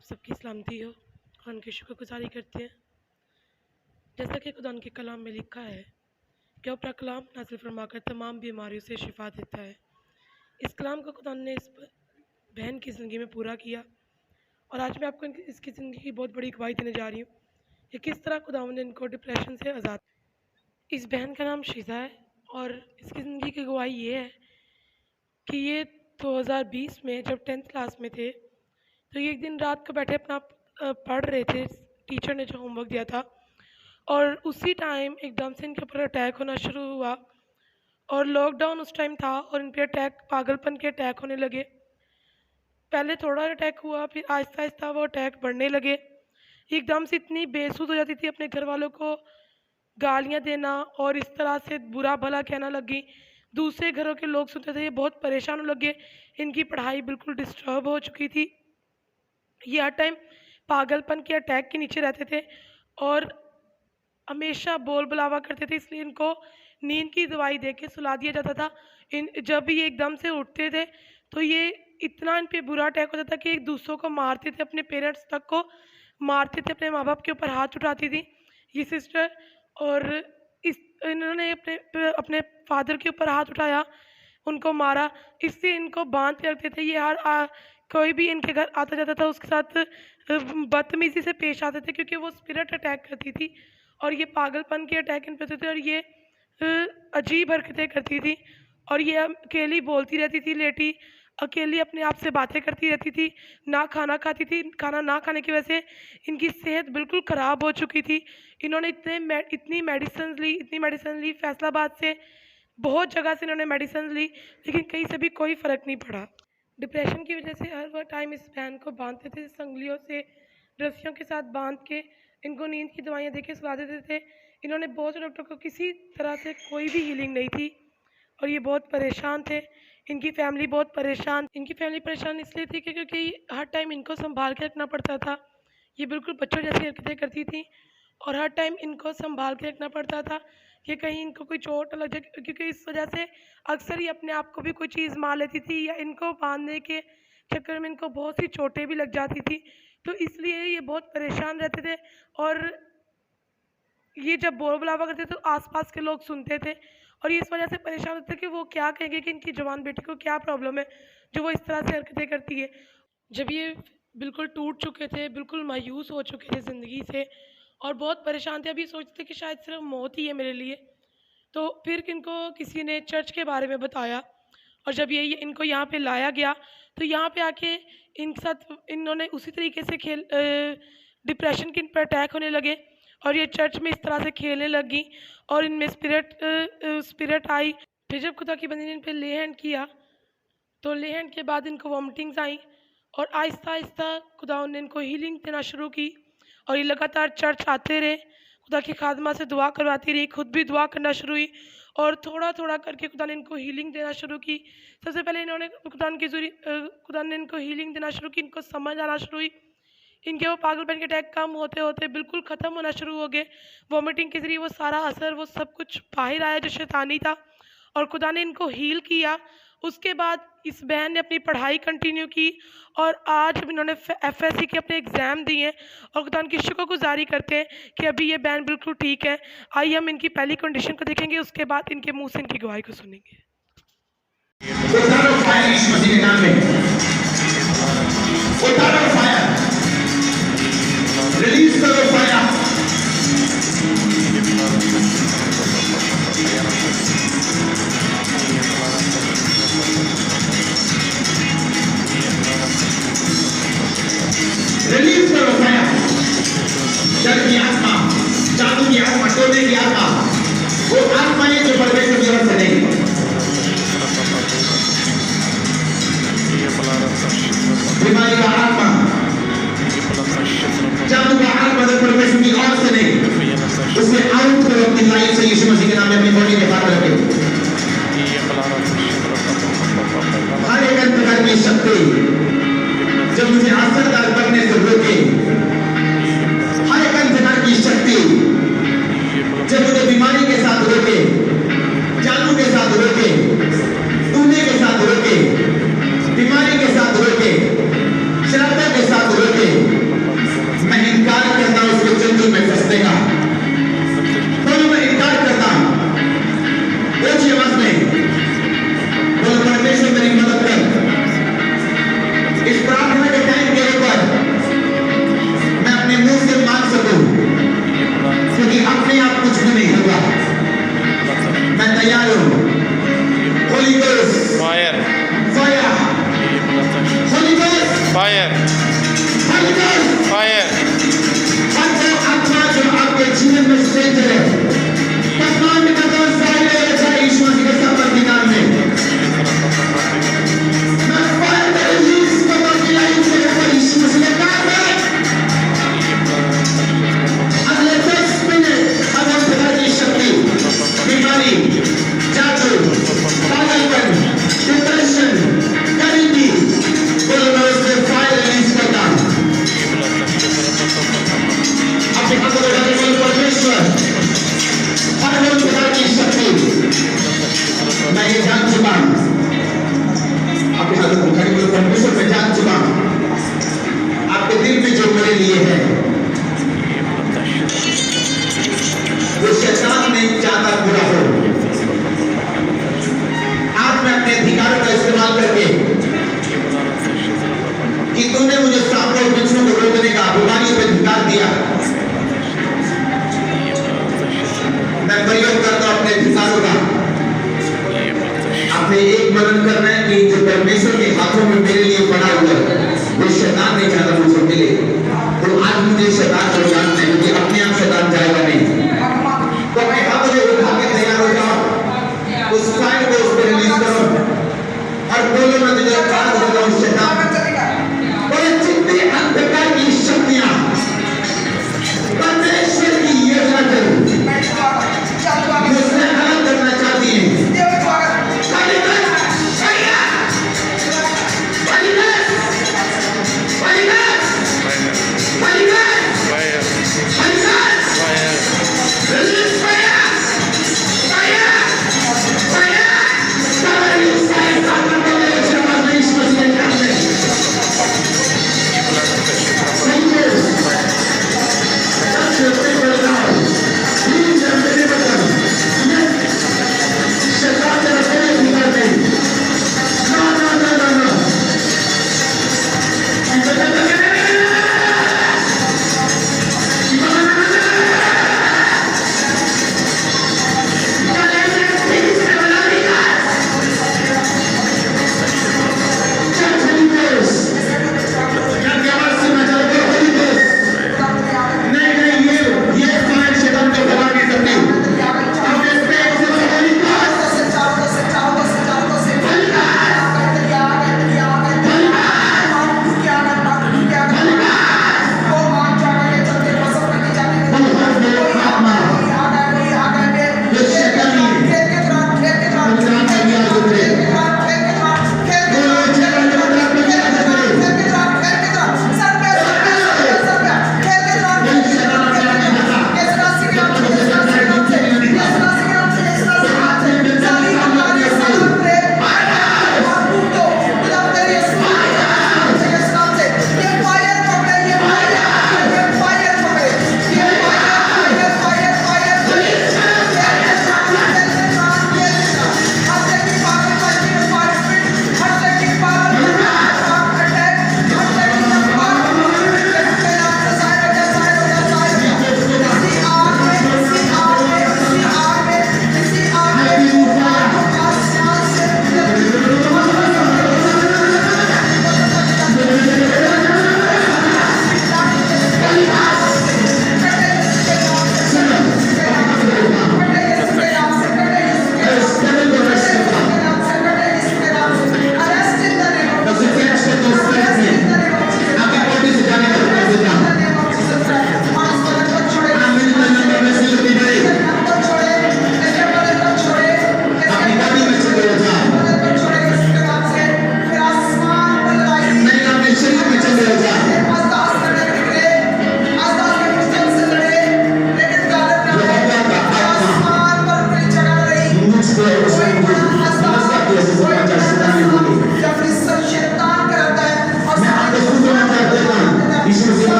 आप सबकी सलामती हो और उनकी शुक्रगुजारी करते हैं। जैसा कि खुदा उनके कलाम में लिखा है कि अपना कलाम नाज़िल फरमाकर तमाम बीमारियों से शिफा देता है। इस कलाम को खुदा ने इस बहन की ज़िंदगी में पूरा किया और आज मैं आपको इसकी ज़िंदगी की बहुत बड़ी गवाही देने जा रही हूँ कि किस तरह खुदा ने इनको डिप्रेशन से आज़ाद। इस बहन का नाम शीज़ा है और इसकी ज़िंदगी की गवाही ये है कि ये 2020 में जब 10th क्लास में थे तो ये एक दिन रात को बैठे अपना पढ़ रहे थे, टीचर ने जो होमवर्क दिया था, और उसी टाइम एकदम से इनके ऊपर अटैक होना शुरू हुआ। और लॉकडाउन उस टाइम था और इन पे अटैक, पागलपन के अटैक होने लगे। पहले थोड़ा अटैक हुआ, फिर आहिस्ता आहिस्ता वो अटैक बढ़ने लगे। एकदम से इतनी बेसुध हो जाती थी, अपने घर वालों को गालियाँ देना और इस तरह से बुरा भला कहना लगी। दूसरे घरों के लोग सुनते थे, ये बहुत परेशान होने लगे। इनकी पढ़ाई बिल्कुल डिस्टर्ब हो चुकी थी। ये हर टाइम पागलपन के अटैक के नीचे रहते थे और हमेशा बोल बुलावा करते थे, इसलिए इनको नींद की दवाई दे के सुला दिया जाता था। जब ये एकदम से उठते थे तो ये इतना इन पे बुरा अटैक होता था कि एक दूसरों को मारते थे, अपने पेरेंट्स तक को मारते थे, अपने माँ बाप के ऊपर हाथ उठाती थी ये सिस्टर। और इन्होंने अपने अपने फादर के ऊपर हाथ उठाया, उनको मारा। इससे इनको बांध के रखते थे। ये कोई भी इनके घर आता जाता था उसके साथ बदतमीज़ी से पेश आते थे, क्योंकि वो स्पिरिट अटैक करती थी और ये पागलपन के अटैक इन पे होते थे और ये अजीब हरकतें करती थी। और ये अकेली बोलती रहती थी, लेटी अकेली अपने आप से बातें करती रहती थी, ना खाना खाती थी। खाना ना खाने की वजह से इनकी सेहत बिल्कुल ख़राब हो चुकी थी। इन्होंने इतनी मेडिसिन ली फैसलाबाद से, बहुत जगह से इन्होंने मेडिसिन ली, लेकिन कहीं से भी कोई फ़र्क नहीं पड़ा। डिप्रेशन की वजह से हर वह टाइम इस बहन को बांधते थे, संगलियों से, रस्सियों के साथ बांध के इनको नींद की दवाइयाँ दे के सुला देते थे। इन्होंने बहुत से डॉक्टर को, किसी तरह से कोई भी हीलिंग नहीं थी और ये बहुत परेशान थे। इनकी फैमिली बहुत परेशान, इनकी फैमिली परेशान इसलिए थी क्योंकि हर टाइम इनको संभाल के रखना पड़ता था। ये बिल्कुल बच्चों जैसी हरकतें करती थी और हर टाइम इनको संभाल के रखना पड़ता था कि कहीं इनको कोई चोट लग जाए, क्योंकि इस वजह से अक्सर ही अपने आप को भी कोई चीज़ मार लेती थी या इनको बांधने के चक्कर में इनको बहुत सी चोटें भी लग जाती थी। तो इसलिए ये बहुत परेशान रहते थे और ये जब बोल बुलावा करते तो आसपास के लोग सुनते थे और ये इस वजह से परेशान होते थे कि वो क्या कहेंगे कि इनकी जवान बेटी को क्या प्रॉब्लम है जो वो इस तरह से हरकतें करती है। जब ये बिल्कुल टूट चुके थे, बिल्कुल मायूस हो चुके थे ज़िंदगी से और बहुत परेशान थे, अब ये सोचते थे कि शायद सिर्फ मौत ही है मेरे लिए। तो फिर इनको किसी ने चर्च के बारे में बताया और जब ये इनको यहाँ पे लाया गया तो यहाँ पे आके इनके साथ इन्होंने उसी तरीके से डिप्रेशन के इन पर अटैक होने लगे और ये चर्च में इस तरह से खेलने लगी और इनमें स्पिरिट आई। फिर जब खुदा की बंदी ने इन पर ले हैंड किया तो ले हैंड के बाद इनको वॉमिटिंग्स आई और आहिस्ता आहिस्ता खुदा ने इनको हीलिंग देना शुरू की और ये लगातार चर्च आते रहे, खुदा की खादमा से दुआ करवाती रही, खुद भी दुआ करना शुरू हुई और थोड़ा थोड़ा करके खुदा ने इनको हीलिंग देना शुरू की। सबसे पहले खुदा ने इनको हीलिंग देना शुरू की, इनको समझ आना शुरू हुई। इनके वो पागलपन के अटैक कम होते होते बिल्कुल ख़त्म होना शुरू हो गए। वॉमिटिंग के ज़रिए वो सारा असर, वो सब कुछ बाहर आया जो शैतानी था और खुदा ने इनको हील किया। उसके बाद इस बहन ने अपनी पढ़ाई कंटिन्यू की और आज इन्होंने FSC के अपने एग्ज़ाम दिए हैं और खुदा की शुक्रगुजारी करते हैं कि अभी ये बहन बिल्कुल ठीक है। आइए हम इनकी पहली कंडीशन को देखेंगे, उसके बाद इनके मुँह से इनकी गवाही को सुनेंगे। रिलीज करो फायर, रिलीज करो फायर। डर की आत्मा, जादू की आत्मा, टोने की आत्मा, वो आत्माएं जो परमेश्वर की ओर से नहीं, बीमारी का आत्मा, जादू का आत्मा जो परमेश्वर की ओर से नहीं, उसमें आउट करो अपनी लाइफ से यीशु मसीह के नाम में, अपनी बॉडी में हाथ रखे। हर एक प्रकार की शक्ति जो मुझे असरदार बनने से रोके, हर एक प्रकार की शक्ति जो मुझे बीमारी के साथ रोके, जादू के साथ रोके, टूने के साथ रोके, बीमारी के साथ रोके, शराबों के साथ रोके, फायर Holy Ghost, फायर और वो आत्मा जो आपके जीवन में स्ट्रेंजर है, कमांड करता हूं सारे ऐसा यीशु मसीह के सामर्थ्य नाम में। मैं फायर का रिलीज करता हूं कि लाइफ के ऊपर यीशु मसीह के नाम में। अगले 10 मिनट हर प्रकार की शक्ति, बीमारी, जादू, पागलपन, डिप्रेशन, गरीबी, बोलो मैं उसमें फायर रिलीज करता हूं। अपने हाथों में डालें, बोलो परमेश्वर, हर प्रकार की शक्ति मैं ये जान चुका हूं। अपने हाथों को उठाकर बोलो परमेश्वर, मैं जान चुका हूं आपके दिल में जो मेरे लिए है वो शैतान नहीं चाहता पूरा हो। आज मैं अपने अधिकारों का इस्तेमाल करके कि तूने मुझे सांपों और बिच्छुओं को रोकने का, बीमारियों पर अधिकार दिया, मैं प्रयोग करता हूं अपने अधिकारों का। आपने एक मनन करना है कि जो परमेश्वर के हाथों में मेरे लिए पड़ा हुआ है वो शैतान नहीं चाहता मुझे मिले। तो आज मुझे शैतान को जानना है कि अपने आप शैतान जाएगा नहीं। तो अपने हाथों में उठा के तैयार हो जाओ, उस फाइल को उस पर रिलीज करो और बोलो मैं तुझे बात कर रहा हूं शैतान, और जितने अंधकार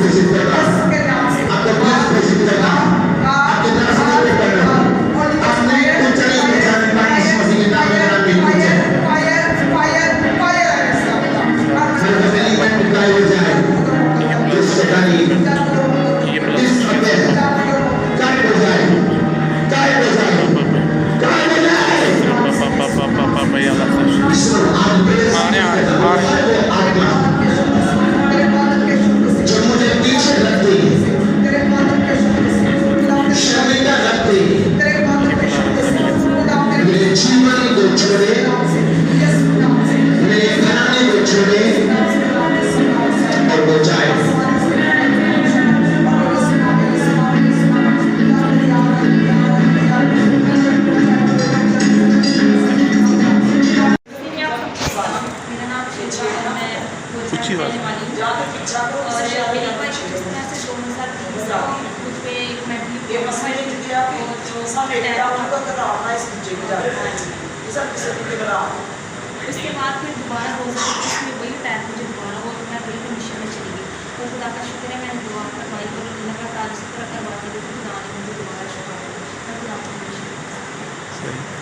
प्रेषित करना, आपको प्यार प्रेषित करना, आपके तरफ से प्रेरित करना, अपने ऊंचाई पे जाने पाए यीशु मसीह के नाम में नाम ऊंचाई हर फैमिली में निकाल हो जाए जो शैतानी इस हफ्ते गायब हो जाए गायब हो जाए गायब हो जाए ईश्वर आत्मा जो मुझे पीछे रखती शर्मिंदा रखती मेरे जीवन को छोड़े मेरे घराने को छोड़े और वो जाए मेरा नाम शिल्पा है, मैं पूछिए बात। रहने वाली हूँ और मेरी बाइक जिस तरह से 2020 कुछ पे एक मेडली और जो उसके बाद फिर दोबारा 2021 में वही टायर मुझे दोबारा वो मैं वही कंडीशन में चली गई। तो खुदा का शुक्र है, मैंने दुआ करवाई और लगातार उस तरह करवाती हूँ। खुदा ने मुझे दोबारा शुक्र है, मैं खुदा का